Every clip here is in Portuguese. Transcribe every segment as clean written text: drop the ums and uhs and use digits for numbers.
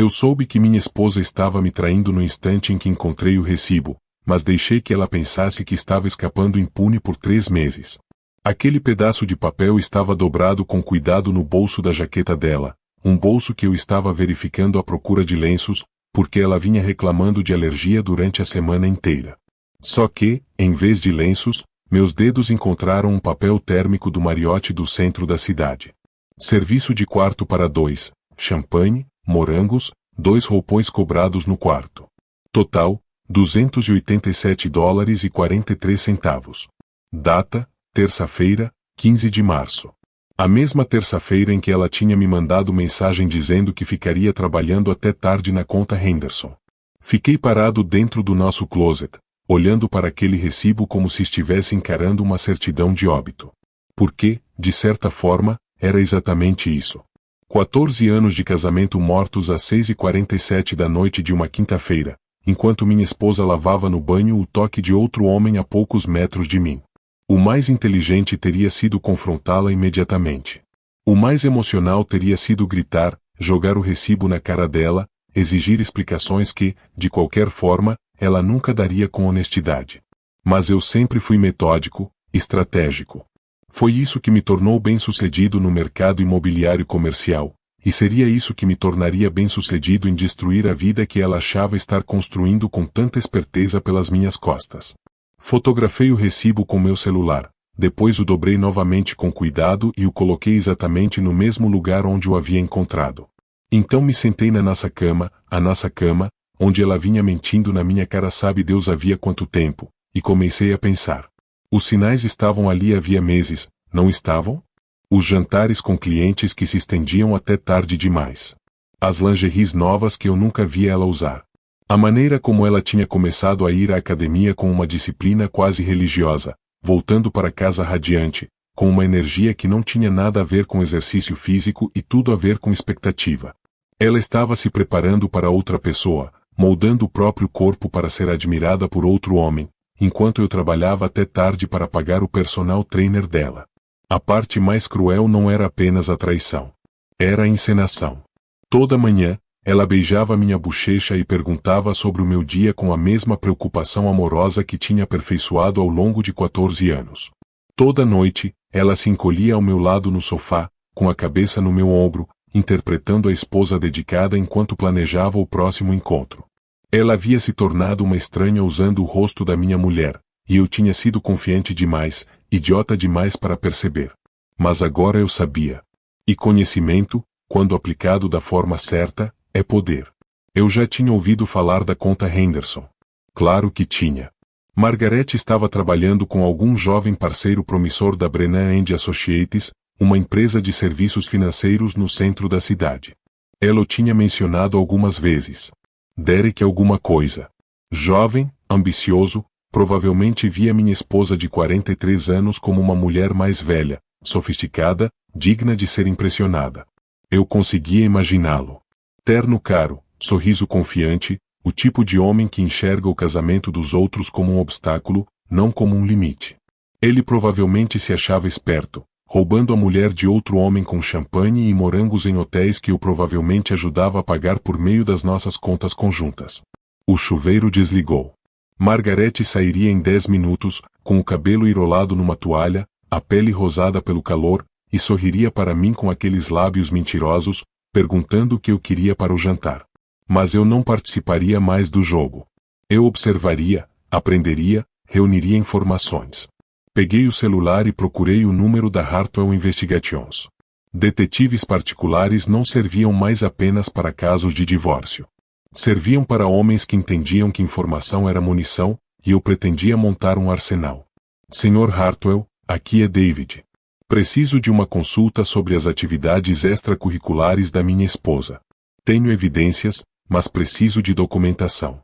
Eu soube que minha esposa estava me traindo no instante em que encontrei o recibo, mas deixei que ela pensasse que estava escapando impune por 3 meses. Aquele pedaço de papel estava dobrado com cuidado no bolso da jaqueta dela, um bolso que eu estava verificando à procura de lenços, porque ela vinha reclamando de alergia durante a semana inteira. Só que, em vez de lenços, meus dedos encontraram um papel térmico do Marriott do centro da cidade. Serviço de quarto para 2, champanhe, morangos, 2 roupões cobrados no quarto. Total, $287,43. Data, terça-feira, 15 de março. A mesma terça-feira em que ela tinha me mandado mensagem dizendo que ficaria trabalhando até tarde na conta Henderson. Fiquei parado dentro do nosso closet, olhando para aquele recibo como se estivesse encarando uma certidão de óbito. Porque, de certa forma, era exatamente isso. 14 anos de casamento mortos às 6h47 da noite de uma quinta-feira, enquanto minha esposa lavava no banho o toque de outro homem a poucos metros de mim. O mais inteligente teria sido confrontá-la imediatamente. O mais emocional teria sido gritar, jogar o recibo na cara dela, exigir explicações que, de qualquer forma, ela nunca daria com honestidade. Mas eu sempre fui metódico, estratégico. Foi isso que me tornou bem-sucedido no mercado imobiliário comercial, e seria isso que me tornaria bem-sucedido em destruir a vida que ela achava estar construindo com tanta esperteza pelas minhas costas. Fotografei o recibo com meu celular, depois o dobrei novamente com cuidado e o coloquei exatamente no mesmo lugar onde o havia encontrado. Então me sentei na nossa cama, onde ela vinha mentindo na minha cara sabe Deus havia quanto tempo, e comecei a pensar. Os sinais estavam ali havia meses, não estavam? Os jantares com clientes que se estendiam até tarde demais. As lingeries novas que eu nunca via ela usar. A maneira como ela tinha começado a ir à academia com uma disciplina quase religiosa, voltando para casa radiante, com uma energia que não tinha nada a ver com exercício físico e tudo a ver com expectativa. Ela estava se preparando para outra pessoa, moldando o próprio corpo para ser admirada por outro homem, enquanto eu trabalhava até tarde para pagar o personal trainer dela. A parte mais cruel não era apenas a traição. Era a encenação. Toda manhã, ela beijava minha bochecha e perguntava sobre o meu dia com a mesma preocupação amorosa que tinha aperfeiçoado ao longo de 14 anos. Toda noite, ela se encolhia ao meu lado no sofá, com a cabeça no meu ombro, interpretando a esposa dedicada enquanto planejava o próximo encontro. Ela havia se tornado uma estranha usando o rosto da minha mulher, e eu tinha sido confiante demais, idiota demais para perceber. Mas agora eu sabia. E conhecimento, quando aplicado da forma certa, é poder. Eu já tinha ouvido falar da conta Henderson. Claro que tinha. Margaret estava trabalhando com algum jovem parceiro promissor da Brennan & Associates, uma empresa de serviços financeiros no centro da cidade. Ela o tinha mencionado algumas vezes. Derek alguma coisa. Jovem, ambicioso, provavelmente via minha esposa de 43 anos como uma mulher mais velha, sofisticada, digna de ser impressionada. Eu conseguia imaginá-lo. Terno caro, sorriso confiante, o tipo de homem que enxerga o casamento dos outros como um obstáculo, não como um limite. Ele provavelmente se achava esperto, roubando a mulher de outro homem com champanhe e morangos em hotéis que eu provavelmente ajudava a pagar por meio das nossas contas conjuntas. O chuveiro desligou. Margaret sairia em 10 minutos, com o cabelo enrolado numa toalha, a pele rosada pelo calor, e sorriria para mim com aqueles lábios mentirosos, perguntando o que eu queria para o jantar. Mas eu não participaria mais do jogo. Eu observaria, aprenderia, reuniria informações. Peguei o celular e procurei o número da Hartwell Investigations. Detetives particulares não serviam mais apenas para casos de divórcio. Serviam para homens que entendiam que informação era munição, e eu pretendia montar um arsenal. Sr. Hartwell, aqui é David. Preciso de uma consulta sobre as atividades extracurriculares da minha esposa. Tenho evidências, mas preciso de documentação.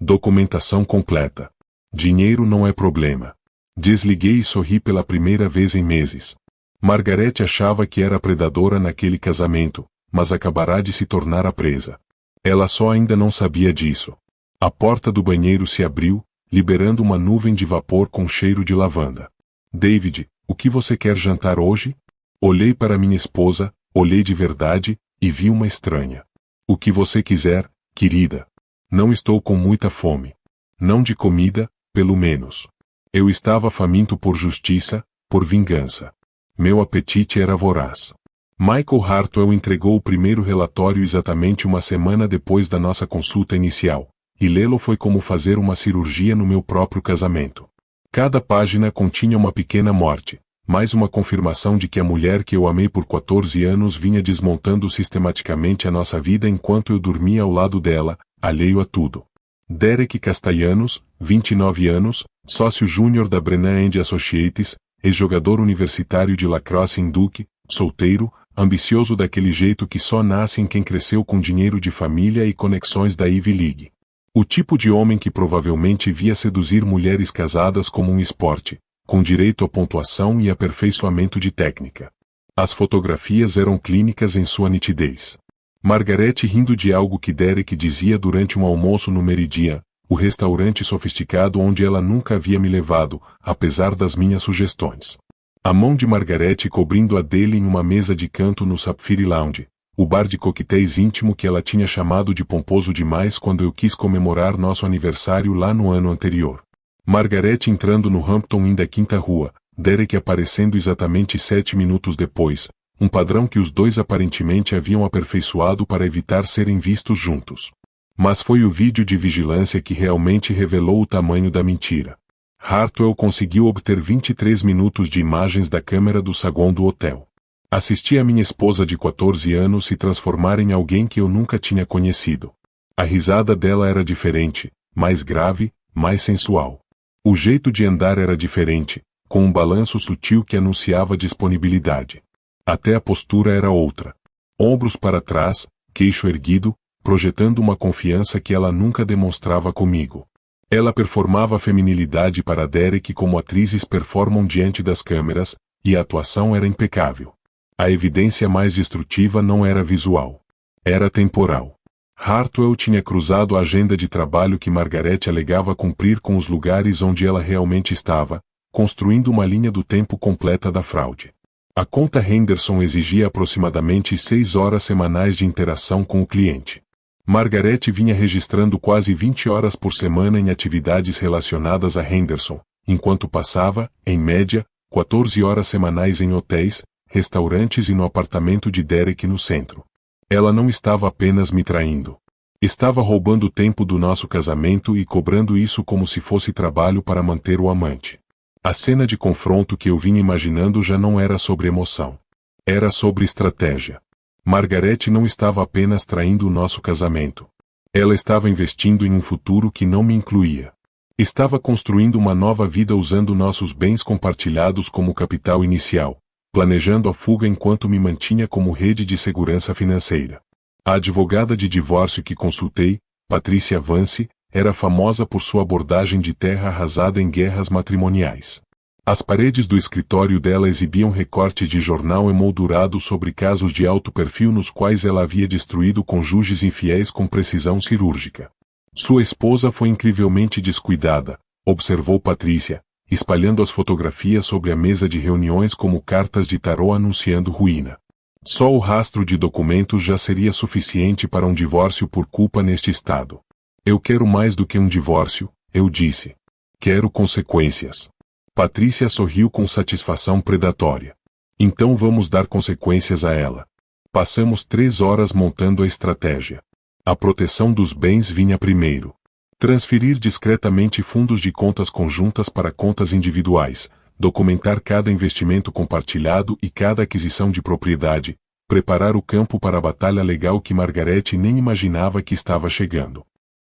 Documentação completa. Dinheiro não é problema. Desliguei e sorri pela primeira vez em meses. Margaret achava que era predadora naquele casamento, mas acabará de se tornar a presa. Ela só ainda não sabia disso. A porta do banheiro se abriu, liberando uma nuvem de vapor com cheiro de lavanda. David, o que você quer jantar hoje? Olhei para minha esposa, olhei de verdade, e vi uma estranha. O que você quiser, querida. Não estou com muita fome. Não de comida, pelo menos. Eu estava faminto por justiça, por vingança. Meu apetite era voraz. Michael Hartwell entregou o primeiro relatório exatamente uma semana depois da nossa consulta inicial, e lê-lo foi como fazer uma cirurgia no meu próprio casamento. Cada página continha uma pequena morte, mais uma confirmação de que a mulher que eu amei por 14 anos vinha desmontando sistematicamente a nossa vida enquanto eu dormia ao lado dela, alheio a tudo. Derek Castellanos, 29 anos, sócio júnior da Brennan & Associates, ex-jogador universitário de lacrosse em Duke, solteiro, ambicioso daquele jeito que só nasce em quem cresceu com dinheiro de família e conexões da Ivy League. O tipo de homem que provavelmente via seduzir mulheres casadas como um esporte, com direito à pontuação e aperfeiçoamento de técnica. As fotografias eram clínicas em sua nitidez. Margaret rindo de algo que Derek dizia durante um almoço no Meridian, o restaurante sofisticado onde ela nunca havia me levado, apesar das minhas sugestões. A mão de Margaret cobrindo a dele em uma mesa de canto no Sapphire Lounge, o bar de coquetéis íntimo que ela tinha chamado de pomposo demais quando eu quis comemorar nosso aniversário lá no ano anterior. Margaret entrando no Hampton Inn da Quinta Rua, Derek aparecendo exatamente 7 minutos depois, um padrão que os dois aparentemente haviam aperfeiçoado para evitar serem vistos juntos. Mas foi o vídeo de vigilância que realmente revelou o tamanho da mentira. Hartwell conseguiu obter 23 minutos de imagens da câmera do saguão do hotel. Assisti a minha esposa de 14 anos se transformar em alguém que eu nunca tinha conhecido. A risada dela era diferente, mais grave, mais sensual. O jeito de andar era diferente, com um balanço sutil que anunciava disponibilidade. Até a postura era outra. Ombros para trás, queixo erguido, projetando uma confiança que ela nunca demonstrava comigo. Ela performava a feminilidade para Derek como atrizes performam diante das câmeras, e a atuação era impecável. A evidência mais destrutiva não era visual. Era temporal. Hartwell tinha cruzado a agenda de trabalho que Margaret alegava cumprir com os lugares onde ela realmente estava, construindo uma linha do tempo completa da fraude. A conta Henderson exigia aproximadamente 6 horas semanais de interação com o cliente. Margaret vinha registrando quase 20 horas por semana em atividades relacionadas a Henderson, enquanto passava, em média, 14 horas semanais em hotéis, restaurantes e no apartamento de Derek no centro. Ela não estava apenas me traindo. Estava roubando o tempo do nosso casamento e cobrando isso como se fosse trabalho para manter o amante. A cena de confronto que eu vinha imaginando já não era sobre emoção. Era sobre estratégia. Margaret não estava apenas traindo o nosso casamento. Ela estava investindo em um futuro que não me incluía. Estava construindo uma nova vida usando nossos bens compartilhados como capital inicial, planejando a fuga enquanto me mantinha como rede de segurança financeira. A advogada de divórcio que consultei, Patricia Vance, era famosa por sua abordagem de terra arrasada em guerras matrimoniais. As paredes do escritório dela exibiam recortes de jornal emoldurado sobre casos de alto perfil nos quais ela havia destruído cônjuges infiéis com precisão cirúrgica. Sua esposa foi incrivelmente descuidada, observou Patricia, espalhando as fotografias sobre a mesa de reuniões como cartas de tarô anunciando ruína. Só o rastro de documentos já seria suficiente para um divórcio por culpa neste estado. Eu quero mais do que um divórcio, eu disse. Quero consequências. Patricia sorriu com satisfação predatória. Então vamos dar consequências a ela. Passamos 3 horas montando a estratégia. A proteção dos bens vinha primeiro. Transferir discretamente fundos de contas conjuntas para contas individuais, documentar cada investimento compartilhado e cada aquisição de propriedade, preparar o campo para a batalha legal que Margaret nem imaginava que estava chegando.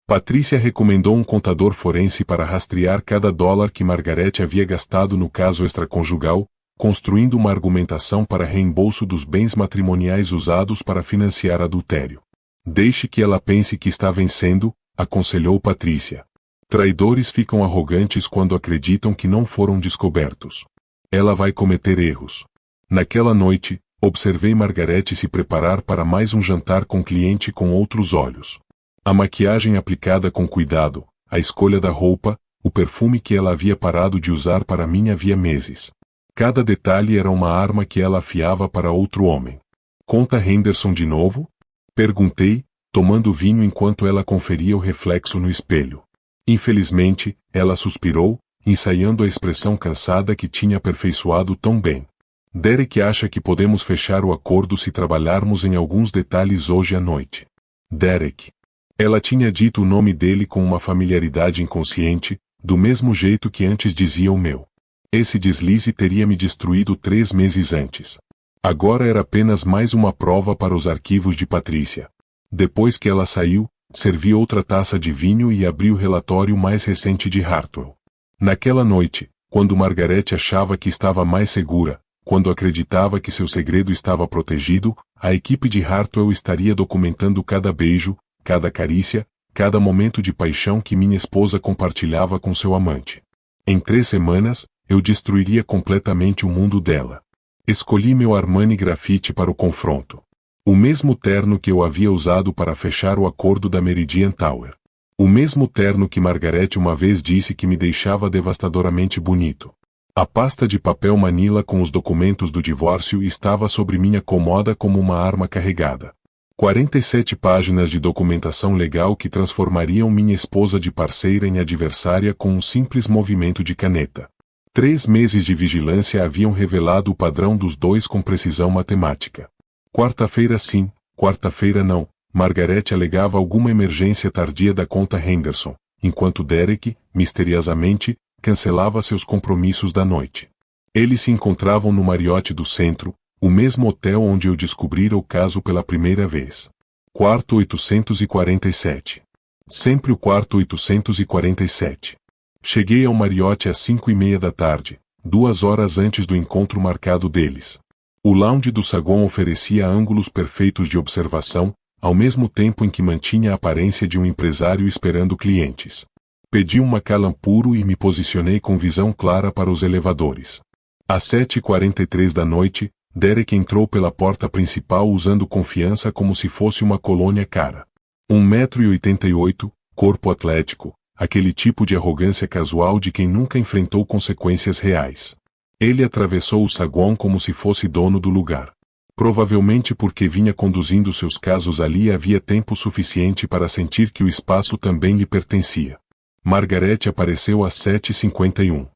Patricia recomendou um contador forense para rastrear cada dólar que Margaret havia gastado no caso extraconjugal, construindo uma argumentação para reembolso dos bens matrimoniais usados para financiar adultério. Deixe que ela pense que está vencendo, aconselhou Patricia. Traidores ficam arrogantes quando acreditam que não foram descobertos. Ela vai cometer erros. Naquela noite, observei Margaret se preparar para mais um jantar com cliente com outros olhos. A maquiagem aplicada com cuidado, a escolha da roupa, o perfume que ela havia parado de usar para mim havia meses. Cada detalhe era uma arma que ela afiava para outro homem. Conta Henderson de novo? Perguntei, tomando vinho enquanto ela conferia o reflexo no espelho. Infelizmente, ela suspirou, ensaiando a expressão cansada que tinha aperfeiçoado tão bem. Derek acha que podemos fechar o acordo se trabalharmos em alguns detalhes hoje à noite. Derek. Ela tinha dito o nome dele com uma familiaridade inconsciente, do mesmo jeito que antes dizia o meu. Esse deslize teria me destruído 3 meses antes. Agora era apenas mais uma prova para os arquivos de Patrícia. Depois que ela saiu, servi outra taça de vinho e abri o relatório mais recente de Hartwell. Naquela noite, quando Margaret achava que estava mais segura, quando acreditava que seu segredo estava protegido, a equipe de Hartwell estaria documentando cada beijo, cada carícia, cada momento de paixão que minha esposa compartilhava com seu amante. Em 3 semanas, eu destruiria completamente o mundo dela. Escolhi meu Armani Graffiti para o confronto. O mesmo terno que eu havia usado para fechar o acordo da Meridian Tower. O mesmo terno que Margaret uma vez disse que me deixava devastadoramente bonito. A pasta de papel Manila com os documentos do divórcio estava sobre minha cômoda como uma arma carregada. 47 páginas de documentação legal que transformariam minha esposa de parceira em adversária com um simples movimento de caneta. 3 meses de vigilância haviam revelado o padrão dos dois com precisão matemática. Quarta-feira sim, quarta-feira não, Margaret alegava alguma emergência tardia da conta Henderson, enquanto Derek, misteriosamente, cancelava seus compromissos da noite. Eles se encontravam no Marriott do centro, o mesmo hotel onde eu descobrira o caso pela primeira vez. Quarto 847. Sempre o quarto 847. Cheguei ao Marriott às 5:30 da tarde, 2 horas antes do encontro marcado deles. O lounge do saguão oferecia ângulos perfeitos de observação, ao mesmo tempo em que mantinha a aparência de um empresário esperando clientes. Pedi um Macallan puro e me posicionei com visão clara para os elevadores. Às 7:43 da noite, Derek entrou pela porta principal usando confiança como se fosse uma colônia cara. 1,88 m, corpo atlético, aquele tipo de arrogância casual de quem nunca enfrentou consequências reais. Ele atravessou o saguão como se fosse dono do lugar. Provavelmente porque vinha conduzindo seus casos ali havia tempo suficiente para sentir que o espaço também lhe pertencia. Margaret apareceu às 7:51.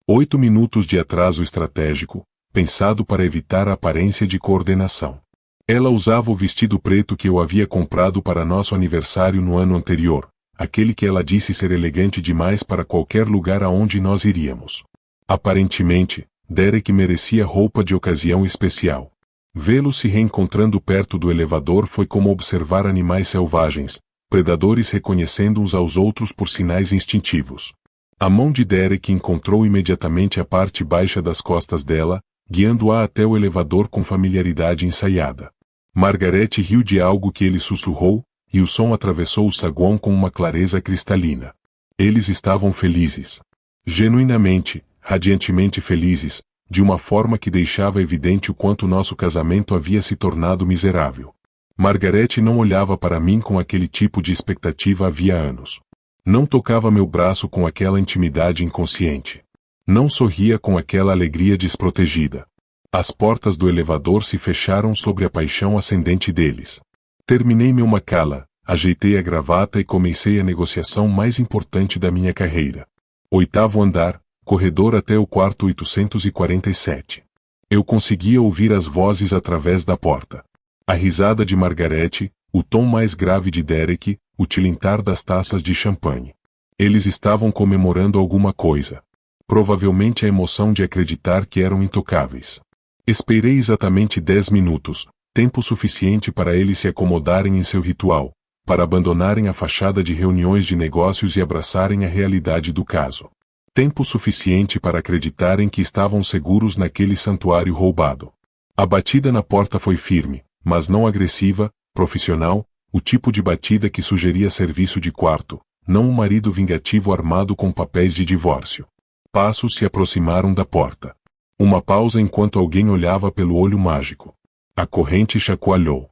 8 minutos de atraso estratégico, pensado para evitar a aparência de coordenação. Ela usava o vestido preto que eu havia comprado para nosso aniversário no ano anterior, aquele que ela disse ser elegante demais para qualquer lugar aonde nós iríamos. Aparentemente, Derek merecia roupa de ocasião especial. Vê-lo se reencontrando perto do elevador foi como observar animais selvagens, predadores reconhecendo uns aos outros por sinais instintivos. A mão de Derek encontrou imediatamente a parte baixa das costas dela, guiando-a até o elevador com familiaridade ensaiada. Margaret riu de algo que ele sussurrou, e o som atravessou o saguão com uma clareza cristalina. Eles estavam felizes. Genuinamente, radiantemente felizes, de uma forma que deixava evidente o quanto nosso casamento havia se tornado miserável. Margaret não olhava para mim com aquele tipo de expectativa havia anos. Não tocava meu braço com aquela intimidade inconsciente. Não sorria com aquela alegria desprotegida. As portas do elevador se fecharam sobre a paixão ascendente deles. Terminei meu Macallan, ajeitei a gravata e comecei a negociação mais importante da minha carreira. 8º andar, corredor até o quarto 847. Eu conseguia ouvir as vozes através da porta. A risada de Margaret, o tom mais grave de Derek, o tilintar das taças de champanhe. Eles estavam comemorando alguma coisa. Provavelmente a emoção de acreditar que eram intocáveis. Esperei exatamente 10 minutos, tempo suficiente para eles se acomodarem em seu ritual, para abandonarem a fachada de reuniões de negócios e abraçarem a realidade do caso. Tempo suficiente para acreditarem que estavam seguros naquele santuário roubado. A batida na porta foi firme, mas não agressiva, profissional, o tipo de batida que sugeria serviço de quarto, não um marido vingativo armado com papéis de divórcio. Passos se aproximaram da porta. Uma pausa enquanto alguém olhava pelo olho mágico. A corrente chacoalhou.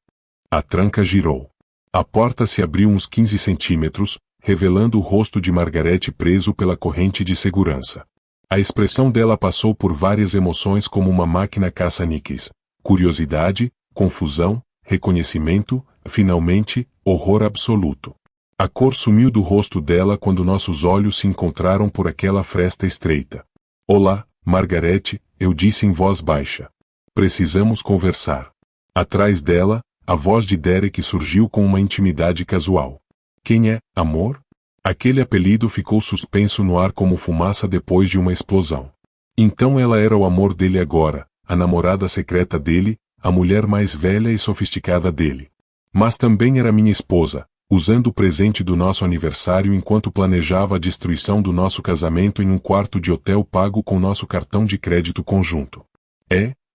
A tranca girou. A porta se abriu uns 15 centímetros, revelando o rosto de Margaret preso pela corrente de segurança. A expressão dela passou por várias emoções como uma máquina caça-níqueis. Curiosidade, confusão, reconhecimento, Finalmente, horror absoluto. A cor sumiu do rosto dela quando nossos olhos se encontraram por aquela fresta estreita. Olá, Margarete, eu disse em voz baixa. Precisamos conversar. Atrás dela, a voz de Derek surgiu com uma intimidade casual. Quem é, amor? Aquele apelido ficou suspenso no ar como fumaça depois de uma explosão. Então ela era o amor dele agora, a namorada secreta dele, a mulher mais velha e sofisticada dele. Mas também era minha esposa, usando o presente do nosso aniversário enquanto planejava a destruição do nosso casamento em um quarto de hotel pago com nosso cartão de crédito conjunto.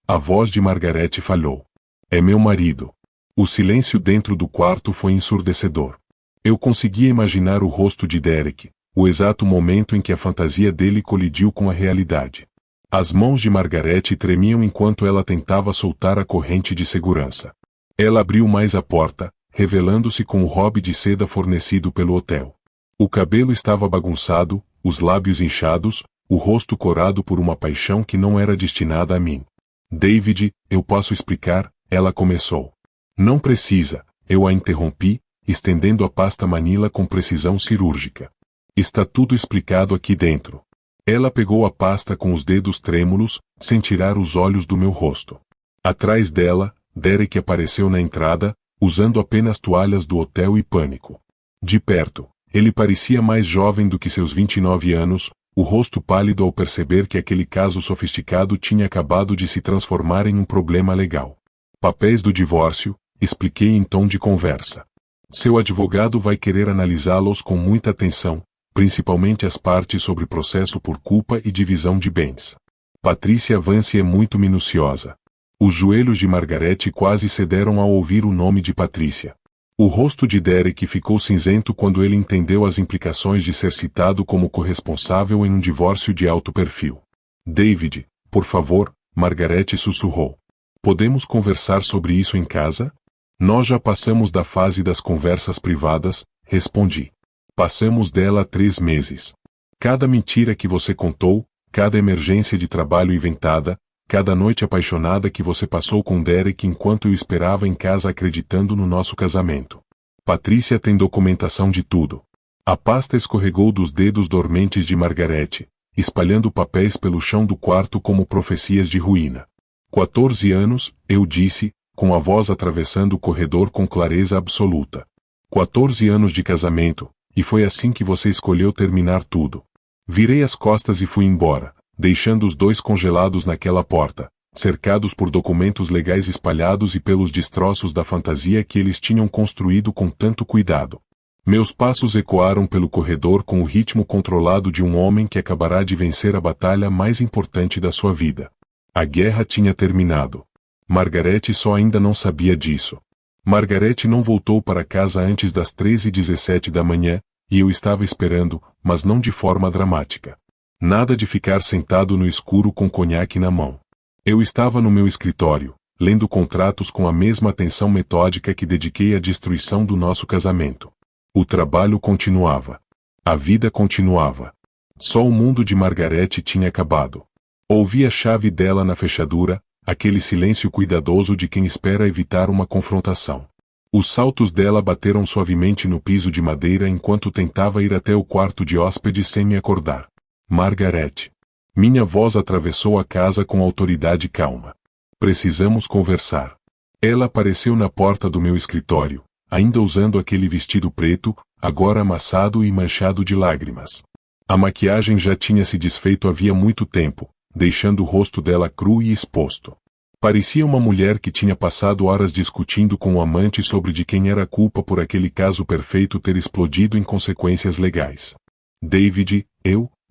A voz de Margarete falhou. É meu marido. O silêncio dentro do quarto foi ensurdecedor. Eu conseguia imaginar o rosto de Derek, o exato momento em que a fantasia dele colidiu com a realidade. As mãos de Margarete tremiam enquanto ela tentava soltar a corrente de segurança. Ela abriu mais a porta, revelando-se com o hobby de seda fornecido pelo hotel. O cabelo estava bagunçado, os lábios inchados, o rosto corado por uma paixão que não era destinada a mim. David, eu posso explicar, ela começou. Não precisa, eu a interrompi, estendendo a pasta Manila com precisão cirúrgica. Está tudo explicado aqui dentro. Ela pegou a pasta com os dedos trêmulos, sem tirar os olhos do meu rosto. Atrás dela, Derek apareceu na entrada, usando apenas toalhas do hotel e pânico. De perto, ele parecia mais jovem do que seus 29 anos, o rosto pálido ao perceber que aquele caso sofisticado tinha acabado de se transformar em um problema legal. Papéis do divórcio, expliquei em tom de conversa. Seu advogado vai querer analisá-los com muita atenção, principalmente as partes sobre processo por culpa e divisão de bens. Patrícia Vance é muito minuciosa. Os joelhos de Margarete quase cederam ao ouvir o nome de Patrícia. O rosto de Derek ficou cinzento quando ele entendeu as implicações de ser citado como corresponsável em um divórcio de alto perfil. David, por favor, Margarete sussurrou. Podemos conversar sobre isso em casa? Nós já passamos da fase das conversas privadas, respondi. Passamos dela há 3 meses. Cada mentira que você contou, cada emergência de trabalho inventada, cada noite apaixonada que você passou com Derek enquanto eu esperava em casa acreditando no nosso casamento. Patrícia tem documentação de tudo. A pasta escorregou dos dedos dormentes de Margarete, espalhando papéis pelo chão do quarto como profecias de ruína. 14 anos, eu disse, com a voz atravessando o corredor com clareza absoluta. 14 anos de casamento, e foi assim que você escolheu terminar tudo. Virei as costas e fui embora, deixando os dois congelados naquela porta, cercados por documentos legais espalhados e pelos destroços da fantasia que eles tinham construído com tanto cuidado. Meus passos ecoaram pelo corredor com o ritmo controlado de um homem que acabará de vencer a batalha mais importante da sua vida. A guerra tinha terminado. Margarete só ainda não sabia disso. Margarete não voltou para casa antes das 13h17 da manhã, e eu estava esperando, mas não de forma dramática. Nada de ficar sentado no escuro com conhaque na mão. Eu estava no meu escritório, lendo contratos com a mesma atenção metódica que dediquei à destruição do nosso casamento. O trabalho continuava. A vida continuava. Só o mundo de Margarete tinha acabado. Ouvi a chave dela na fechadura, aquele silêncio cuidadoso de quem espera evitar uma confrontação. Os saltos dela bateram suavemente no piso de madeira enquanto tentava ir até o quarto de hóspedes sem me acordar. Margarete. Minha voz atravessou a casa com autoridade calma. Precisamos conversar. Ela apareceu na porta do meu escritório, ainda usando aquele vestido preto, agora amassado e manchado de lágrimas. A maquiagem já tinha se desfeito havia muito tempo, deixando o rosto dela cru e exposto. Parecia uma mulher que tinha passado horas discutindo com o amante sobre de quem era a culpa por aquele caso perfeito ter explodido em consequências legais. David,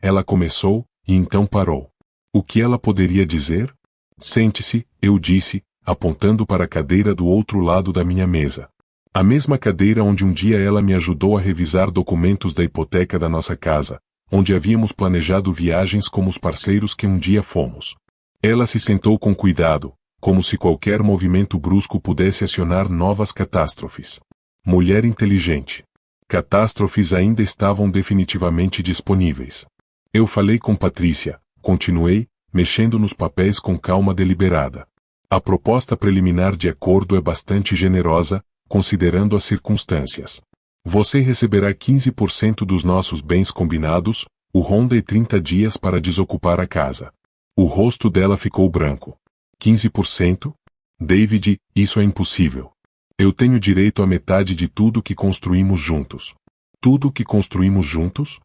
ela começou, e então parou. O que ela poderia dizer? Sente-se, eu disse, apontando para a cadeira do outro lado da minha mesa. A mesma cadeira onde um dia ela me ajudou a revisar documentos da hipoteca da nossa casa, onde havíamos planejado viagens como os parceiros que um dia fomos. Ela se sentou com cuidado, como se qualquer movimento brusco pudesse acionar novas catástrofes. Mulher inteligente. Catástrofes ainda estavam definitivamente disponíveis. Eu falei com Patrícia, continuei, mexendo nos papéis com calma deliberada. A proposta preliminar de acordo é bastante generosa, considerando as circunstâncias. Você receberá 15% dos nossos bens combinados, o Honda e 30 dias para desocupar a casa. O rosto dela ficou branco. 15%? David, isso é impossível. Eu tenho direito à metade de tudo que construímos juntos. Tudo que construímos juntos?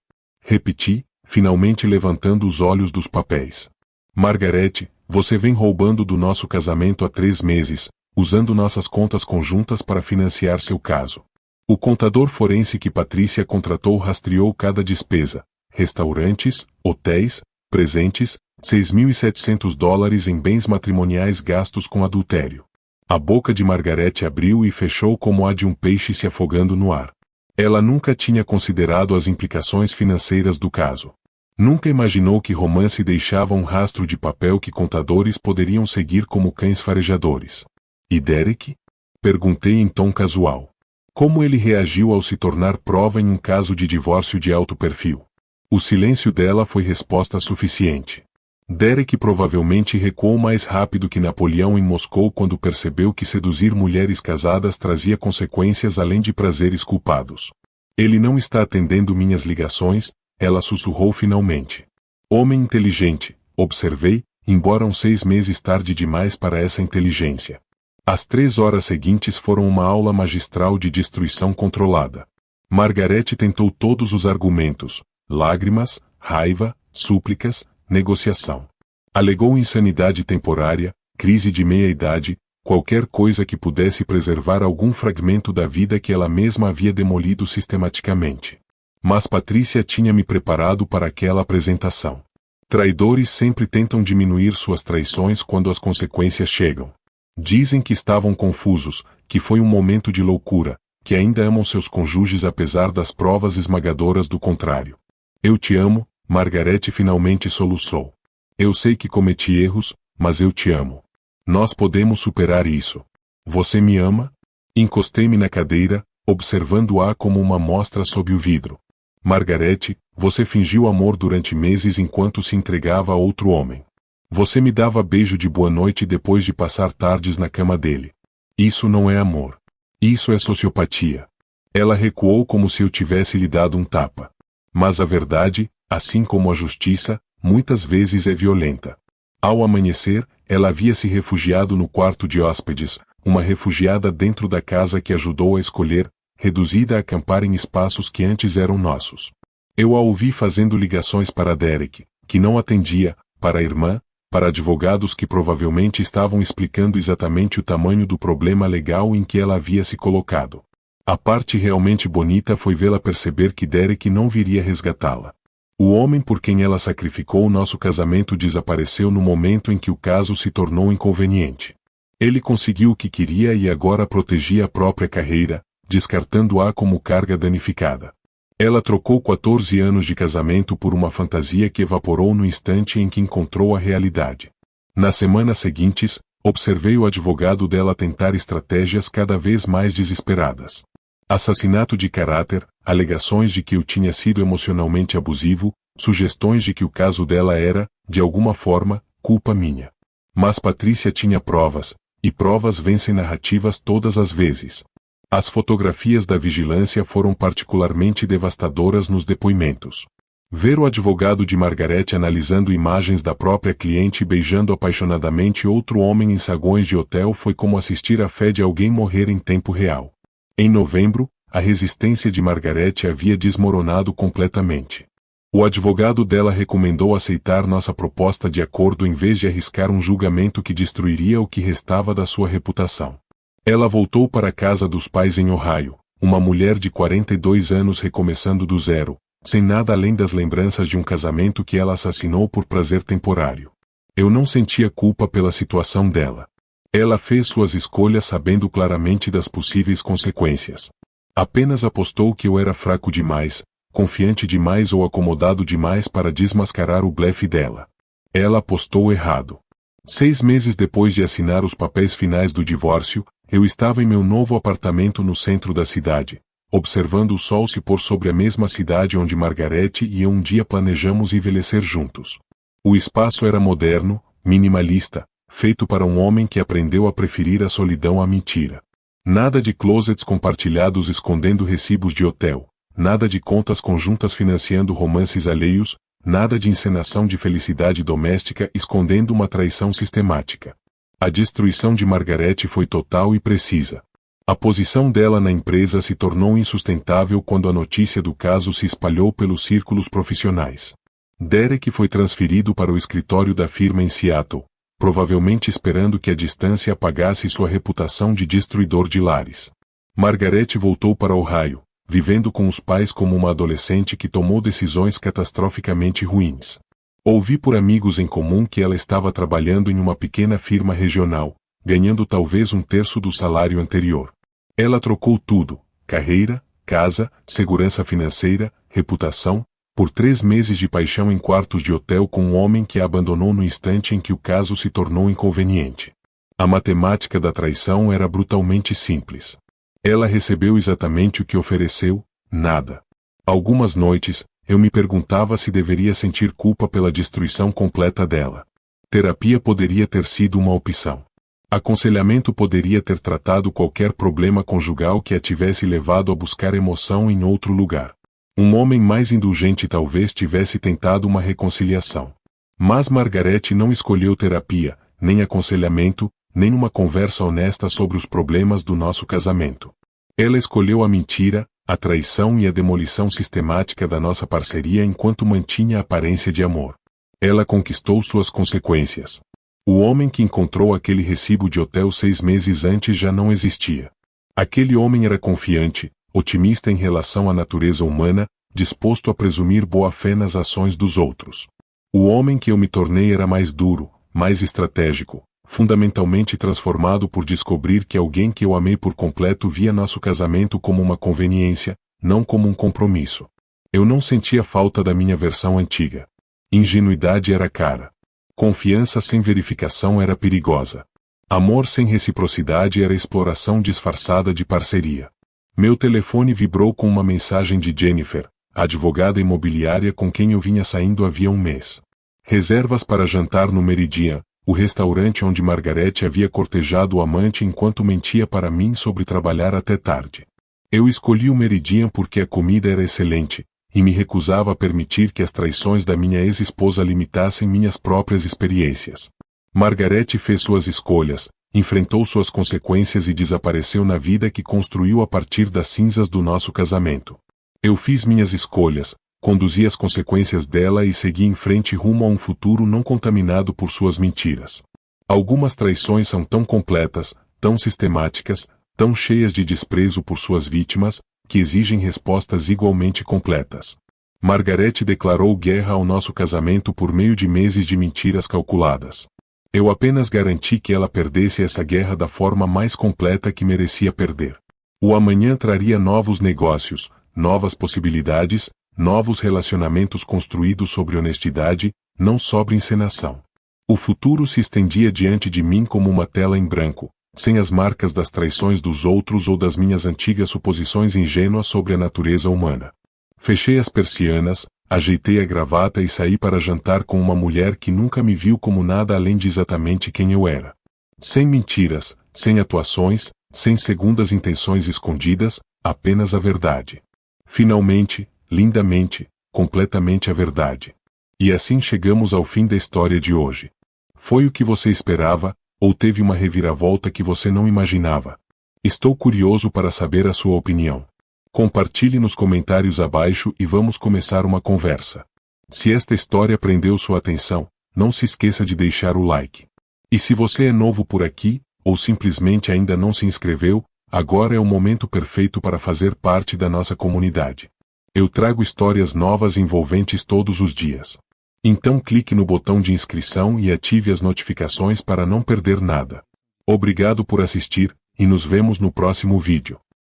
Repeti, finalmente levantando os olhos dos papéis. Margarete, você vem roubando do nosso casamento há 3 meses, usando nossas contas conjuntas para financiar seu caso. O contador forense que Patrícia contratou rastreou cada despesa: restaurantes, hotéis, presentes, $6.700 em bens matrimoniais gastos com adultério. A boca de Margarete abriu e fechou como a de um peixe se afogando no ar. Ela nunca tinha considerado as implicações financeiras do caso. Nunca imaginou que romance deixava um rastro de papel que contadores poderiam seguir como cães farejadores. E Derek? Perguntei em tom casual. Como ele reagiu ao se tornar prova em um caso de divórcio de alto perfil? O silêncio dela foi resposta suficiente. Derek provavelmente recuou mais rápido que Napoleão em Moscou quando percebeu que seduzir mulheres casadas trazia consequências além de prazeres culpados. Ele não está atendendo minhas ligações, ela sussurrou finalmente. Homem inteligente, observei, embora uns 6 meses tarde demais para essa inteligência. As 3 horas seguintes foram uma aula magistral de destruição controlada. Margarete tentou todos os argumentos: lágrimas, raiva, súplicas, negociação. Alegou insanidade temporária, crise de meia-idade, qualquer coisa que pudesse preservar algum fragmento da vida que ela mesma havia demolido sistematicamente. Mas Patrícia tinha me preparado para aquela apresentação. Traidores sempre tentam diminuir suas traições quando as consequências chegam. Dizem que estavam confusos, que foi um momento de loucura, que ainda amam seus cônjuges apesar das provas esmagadoras do contrário. Eu te amo, Margarete finalmente soluçou. Eu sei que cometi erros, mas eu te amo. Nós podemos superar isso. Você me ama? Encostei-me na cadeira, observando-a como uma mostra sob o vidro. Margarete, você fingiu amor durante meses enquanto se entregava a outro homem. Você me dava beijo de boa noite depois de passar tardes na cama dele. Isso não é amor. Isso é sociopatia. Ela recuou como se eu tivesse lhe dado um tapa. Mas a verdade, assim como a justiça, muitas vezes é violenta. Ao amanhecer, ela havia se refugiado no quarto de hóspedes, uma refugiada dentro da casa que ajudou a escolher, reduzida a acampar em espaços que antes eram nossos. Eu a ouvi fazendo ligações para Derek, que não atendia, para a irmã, para advogados que provavelmente estavam explicando exatamente o tamanho do problema legal em que ela havia se colocado. A parte realmente bonita foi vê-la perceber que Derek não viria resgatá-la. O homem por quem ela sacrificou nosso casamento desapareceu no momento em que o caso se tornou inconveniente. Ele conseguiu o que queria e agora protegia a própria carreira, descartando-a como carga danificada. Ela trocou 14 anos de casamento por uma fantasia que evaporou no instante em que encontrou a realidade. Nas semanas seguintes, observei o advogado dela tentar estratégias cada vez mais desesperadas. Assassinato de caráter, alegações de que eu tinha sido emocionalmente abusivo, sugestões de que o caso dela era, de alguma forma, culpa minha. Mas Patrícia tinha provas, e provas vencem narrativas todas as vezes. As fotografias da vigilância foram particularmente devastadoras nos depoimentos. Ver o advogado de Margarete analisando imagens da própria cliente beijando apaixonadamente outro homem em saguões de hotel foi como assistir à fé de alguém morrer em tempo real. Em novembro, a resistência de Margarete havia desmoronado completamente. O advogado dela recomendou aceitar nossa proposta de acordo em vez de arriscar um julgamento que destruiria o que restava da sua reputação. Ela voltou para a casa dos pais em Ohio, uma mulher de 42 anos recomeçando do zero, sem nada além das lembranças de um casamento que ela assassinou por prazer temporário. Eu não sentia culpa pela situação dela. Ela fez suas escolhas sabendo claramente das possíveis consequências. Apenas apostou que eu era fraco demais, confiante demais ou acomodado demais para desmascarar o blefe dela. Ela apostou errado. 6 meses depois de assinar os papéis finais do divórcio, eu estava em meu novo apartamento no centro da cidade, observando o sol se pôr sobre a mesma cidade onde Margarete e eu um dia planejamos envelhecer juntos. O espaço era moderno, minimalista, feito para um homem que aprendeu a preferir a solidão à mentira. Nada de closets compartilhados escondendo recibos de hotel. Nada de contas conjuntas financiando romances alheios. Nada de encenação de felicidade doméstica escondendo uma traição sistemática. A destruição de Margaret foi total e precisa. A posição dela na empresa se tornou insustentável quando a notícia do caso se espalhou pelos círculos profissionais. Derek foi transferido para o escritório da firma em Seattle, provavelmente esperando que a distância apagasse sua reputação de destruidor de lares. Margaret voltou para Ohio, vivendo com os pais como uma adolescente que tomou decisões catastroficamente ruins. Ouvi por amigos em comum que ela estava trabalhando em uma pequena firma regional, ganhando talvez 1/3 do salário anterior. Ela trocou tudo: carreira, casa, segurança financeira, reputação, por 3 meses de paixão em quartos de hotel com um homem que a abandonou no instante em que o caso se tornou inconveniente. A matemática da traição era brutalmente simples. Ela recebeu exatamente o que ofereceu: nada. Algumas noites, eu me perguntava se deveria sentir culpa pela destruição completa dela. Terapia poderia ter sido uma opção. Aconselhamento poderia ter tratado qualquer problema conjugal que a tivesse levado a buscar emoção em outro lugar. Um homem mais indulgente talvez tivesse tentado uma reconciliação. Mas Margaret não escolheu terapia, nem aconselhamento, nem uma conversa honesta sobre os problemas do nosso casamento. Ela escolheu a mentira, a traição e a demolição sistemática da nossa parceria enquanto mantinha a aparência de amor. Ela conquistou suas consequências. O homem que encontrou aquele recibo de hotel 6 meses antes já não existia. Aquele homem era confiante, otimista em relação à natureza humana, disposto a presumir boa-fé nas ações dos outros. O homem que eu me tornei era mais duro, mais estratégico, fundamentalmente transformado por descobrir que alguém que eu amei por completo via nosso casamento como uma conveniência, não como um compromisso. Eu não sentia falta da minha versão antiga. Ingenuidade era cara. Confiança sem verificação era perigosa. Amor sem reciprocidade era exploração disfarçada de parceria. Meu telefone vibrou com uma mensagem de Jennifer, a advogada imobiliária com quem eu vinha saindo havia 1 mês. Reservas para jantar no Meridian, o restaurante onde Margaret havia cortejado o amante enquanto mentia para mim sobre trabalhar até tarde. Eu escolhi o Meridian porque a comida era excelente, e me recusava a permitir que as traições da minha ex-esposa limitassem minhas próprias experiências. Margaret fez suas escolhas, enfrentou suas consequências e desapareceu na vida que construiu a partir das cinzas do nosso casamento. Eu fiz minhas escolhas, conduzi as consequências dela e segui em frente rumo a um futuro não contaminado por suas mentiras. Algumas traições são tão completas, tão sistemáticas, tão cheias de desprezo por suas vítimas, que exigem respostas igualmente completas. Margaret declarou guerra ao nosso casamento por meio de meses de mentiras calculadas. Eu apenas garanti que ela perdesse essa guerra da forma mais completa que merecia perder. O amanhã traria novos negócios, novas possibilidades, novos relacionamentos construídos sobre honestidade, não sobre encenação. O futuro se estendia diante de mim como uma tela em branco, sem as marcas das traições dos outros ou das minhas antigas suposições ingênuas sobre a natureza humana. Fechei as persianas, ajeitei a gravata e saí para jantar com uma mulher que nunca me viu como nada além de exatamente quem eu era. Sem mentiras, sem atuações, sem segundas intenções escondidas, apenas a verdade. Finalmente, lindamente, completamente a verdade. E assim chegamos ao fim da história de hoje. Foi o que você esperava, ou teve uma reviravolta que você não imaginava? Estou curioso para saber a sua opinião. Compartilhe nos comentários abaixo e vamos começar uma conversa. Se esta história prendeu sua atenção, não se esqueça de deixar o like. E se você é novo por aqui, ou simplesmente ainda não se inscreveu, agora é o momento perfeito para fazer parte da nossa comunidade. Eu trago histórias novas e envolventes todos os dias. Então clique no botão de inscrição e ative as notificações para não perder nada. Obrigado por assistir, e nos vemos no próximo vídeo.